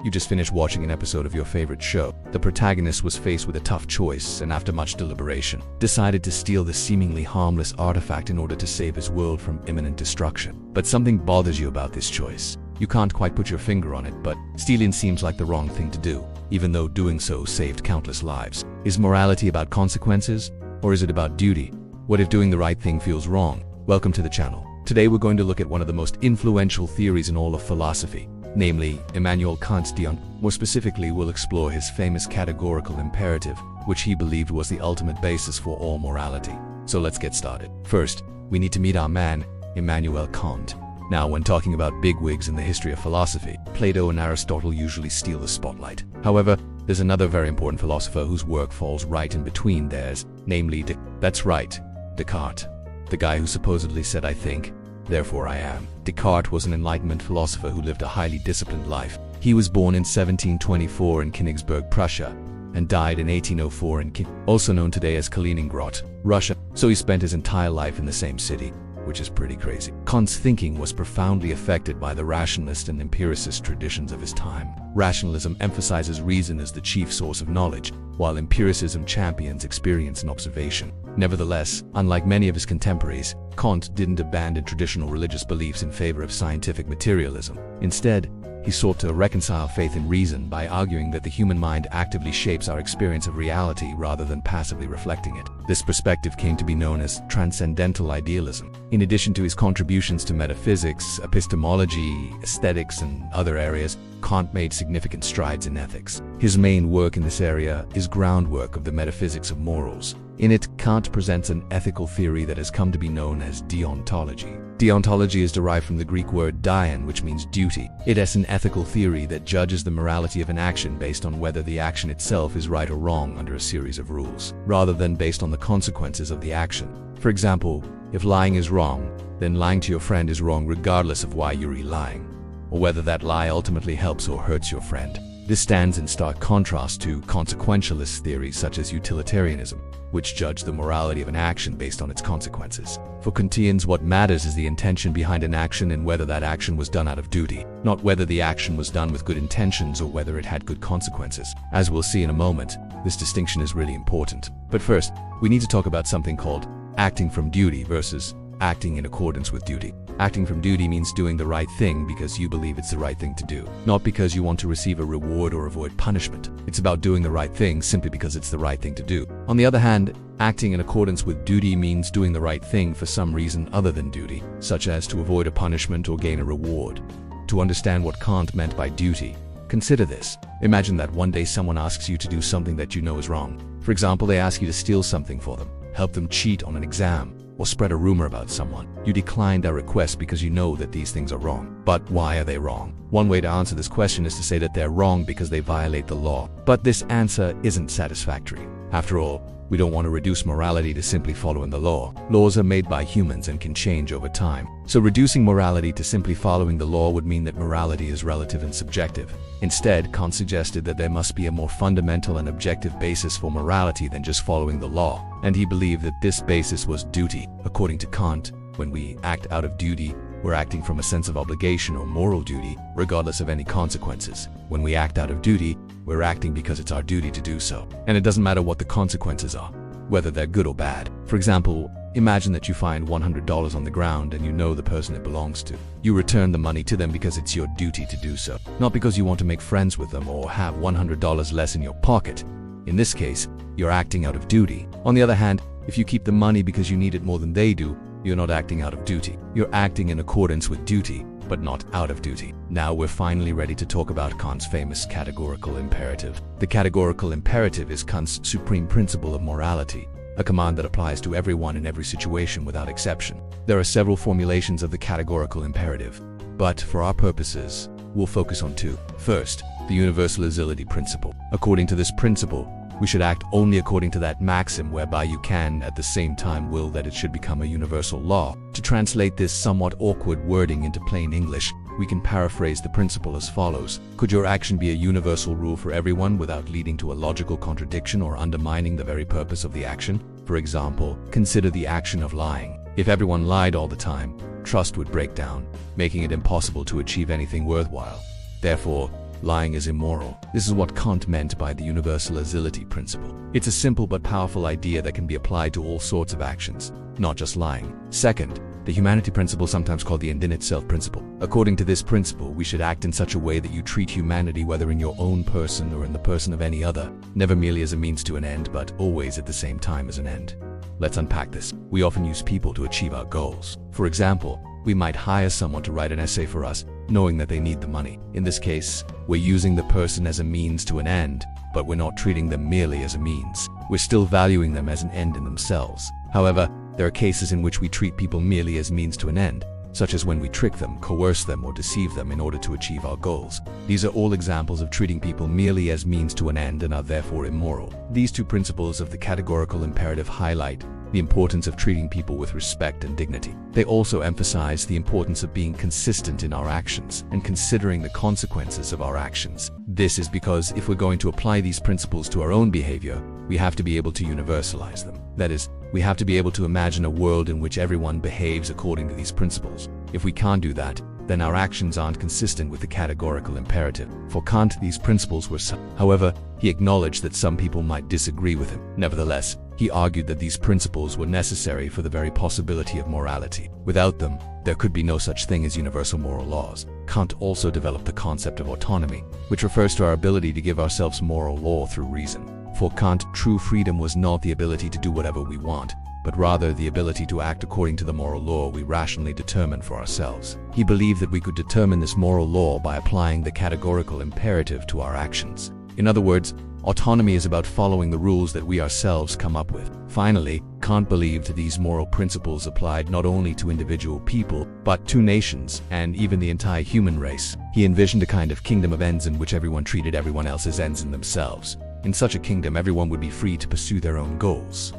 You just finished watching an episode of your favorite show. The protagonist was faced with a tough choice and after much deliberation, decided to steal the seemingly harmless artifact in order to save his world from imminent destruction. But something bothers you about this choice. You can't quite put your finger on it, but stealing seems like the wrong thing to do, even though doing so saved countless lives. Is morality about consequences, or is it about duty? What if doing the right thing feels wrong? Welcome to the channel. Today we're going to look at one of the most influential theories in all of philosophy, namely Immanuel Kant's deontology. More specifically, we'll explore his famous categorical imperative, which he believed was the ultimate basis for all morality. So let's get started. First, we need to meet our man, Immanuel Kant. Now, when talking about bigwigs in the history of philosophy, Plato and Aristotle usually steal the spotlight. However, there's another very important philosopher whose work falls right in between theirs, namely That's right, Descartes. The guy who supposedly said, "I think, therefore I am." Descartes was an Enlightenment philosopher who lived a highly disciplined life. He was born in 1724 in Königsberg, Prussia, and died in 1804 in also known today as Kaliningrad, Russia. So he spent his entire life in the same city, which is pretty crazy. Kant's thinking was profoundly affected by the rationalist and empiricist traditions of his time. Rationalism emphasizes reason as the chief source of knowledge, while empiricism champions experience and observation. Nevertheless, unlike many of his contemporaries, Kant didn't abandon traditional religious beliefs in favor of scientific materialism. Instead, he sought to reconcile faith and reason by arguing that the human mind actively shapes our experience of reality rather than passively reflecting it. This perspective came to be known as transcendental idealism. In addition to his contributions to metaphysics, epistemology, aesthetics, and other areas, Kant made significant strides in ethics. His main work in this area is Groundwork of the Metaphysics of Morals. In it, Kant presents an ethical theory that has come to be known as deontology. Deontology is derived from the Greek word dion, which means duty. It is an ethical theory that judges the morality of an action based on whether the action itself is right or wrong under a series of rules, rather than based on the consequences of the action. For example, if lying is wrong, then lying to your friend is wrong regardless of why you're lying, or whether that lie ultimately helps or hurts your friend. This stands in stark contrast to consequentialist theories such as utilitarianism, which judge the morality of an action based on its consequences. For Kantians, what matters is the intention behind an action and whether that action was done out of duty, not whether the action was done with good intentions or whether it had good consequences. As we'll see in a moment, this distinction is really important. But first, we need to talk about something called acting from duty versus acting in accordance with duty. Acting from duty means doing the right thing because you believe it's the right thing to do, not because you want to receive a reward or avoid punishment. It's about doing the right thing simply because it's the right thing to do. On the other hand, acting in accordance with duty means doing the right thing for some reason other than duty, such as to avoid a punishment or gain a reward. To understand what Kant meant by duty, consider this. Imagine that one day someone asks you to do something that you know is wrong. For example, they ask you to steal something for them, help them cheat on an exam, or spread a rumor about someone. You decline their request because you know that these things are wrong. But why are they wrong? One way to answer this question is to say that they're wrong because they violate the law. But this answer isn't satisfactory. After all, we don't want to reduce morality to simply following the law. Laws are made by humans and can change over time. So reducing morality to simply following the law would mean that morality is relative and subjective. Instead, Kant suggested that there must be a more fundamental and objective basis for morality than just following the law, and he believed that this basis was duty. According to Kant, when we act out of duty, we're acting from a sense of obligation or moral duty, regardless of any consequences. When we act out of duty, we're acting because it's our duty to do so. And it doesn't matter what the consequences are, whether they're good or bad. For example, imagine that you find $100 on the ground and you know the person it belongs to. You return the money to them because it's your duty to do so, not because you want to make friends with them or have $100 less in your pocket. In this case, you're acting out of duty. On the other hand, if you keep the money because you need it more than they do, you're not acting out of duty. You're acting in accordance with duty, but not out of duty. Now we're finally ready to talk about Kant's famous categorical imperative. The categorical imperative is Kant's supreme principle of morality, a command that applies to everyone in every situation without exception. There are several formulations of the categorical imperative, but for our purposes, we'll focus on two. First, the universality principle. According to this principle, we should act only according to that maxim whereby you can, at the same time, will that it should become a universal law. To translate this somewhat awkward wording into plain English, we can paraphrase the principle as follows. Could your action be a universal rule for everyone without leading to a logical contradiction or undermining the very purpose of the action? For example, consider the action of lying. If everyone lied all the time, trust would break down, making it impossible to achieve anything worthwhile. Therefore, lying is immoral. This is what Kant meant by the universality principle. It's a simple but powerful idea that can be applied to all sorts of actions, not just lying. Second, the humanity principle, sometimes called the end in itself principle. According to this principle, we should act in such a way that you treat humanity, whether in your own person or in the person of any other, never merely as a means to an end, but always at the same time as an end. Let's unpack this. We often use people to achieve our goals. For example, we might hire someone to write an essay for us, knowing that they need the money. In this case, we're using the person as a means to an end, but we're not treating them merely as a means. We're still valuing them as an end in themselves. However, there are cases in which we treat people merely as means to an end, such as when we trick them, coerce them, or deceive them in order to achieve our goals. These are all examples of treating people merely as means to an end and are therefore immoral. These two principles of the categorical imperative highlight the importance of treating people with respect and dignity. They also emphasize the importance of being consistent in our actions and considering the consequences of our actions. This is because if we're going to apply these principles to our own behavior, we have to be able to universalize them. That is, we have to be able to imagine a world in which everyone behaves according to these principles. If we can't do that, then our actions aren't consistent with the categorical imperative. For Kant, these principles were However, he acknowledged that some people might disagree with him. Nevertheless, he argued that these principles were necessary for the very possibility of morality. Without them, there could be no such thing as universal moral laws. Kant also developed the concept of autonomy, which refers to our ability to give ourselves moral law through reason. For Kant, true freedom was not the ability to do whatever we want, but rather the ability to act according to the moral law we rationally determine for ourselves. He believed that we could determine this moral law by applying the categorical imperative to our actions. In other words, autonomy is about following the rules that we ourselves come up with. Finally, Kant believed these moral principles applied not only to individual people, but to nations and even the entire human race. He envisioned a kind of kingdom of ends in which everyone treated everyone else as ends in themselves. In such a kingdom, everyone would be free to pursue their own goals,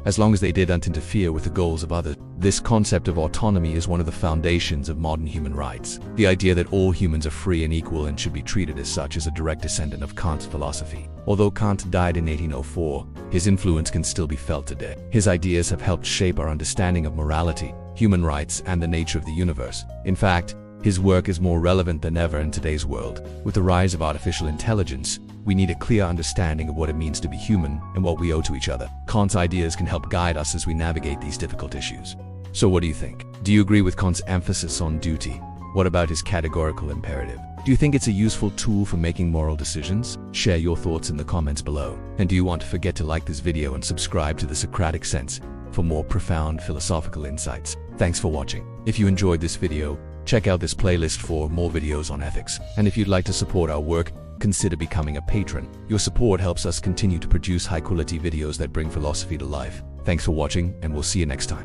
as long as they didn't interfere with the goals of others. This concept of autonomy is one of the foundations of modern human rights. The idea that all humans are free and equal and should be treated as such is a direct descendant of Kant's philosophy. Although Kant died in 1804, his influence can still be felt today. His ideas have helped shape our understanding of morality, human rights, and the nature of the universe. In fact, his work is more relevant than ever in today's world. With the rise of artificial intelligence, we need a clear understanding of what it means to be human and what we owe to each other. Kant's ideas can help guide us as we navigate these difficult issues. So what do you think? Do you agree with Kant's emphasis on duty? What about his categorical imperative? Do you think it's a useful tool for making moral decisions? Share your thoughts in the comments below. And do you want to forget to like this video and subscribe to the Socratic Sense for more profound philosophical insights? Thanks for watching. If you enjoyed this video, check out this playlist for more videos on ethics. And if you'd like to support our work, consider becoming a patron. Your support helps us continue to produce high-quality videos that bring philosophy to life. Thanks for watching, and we'll see you next time.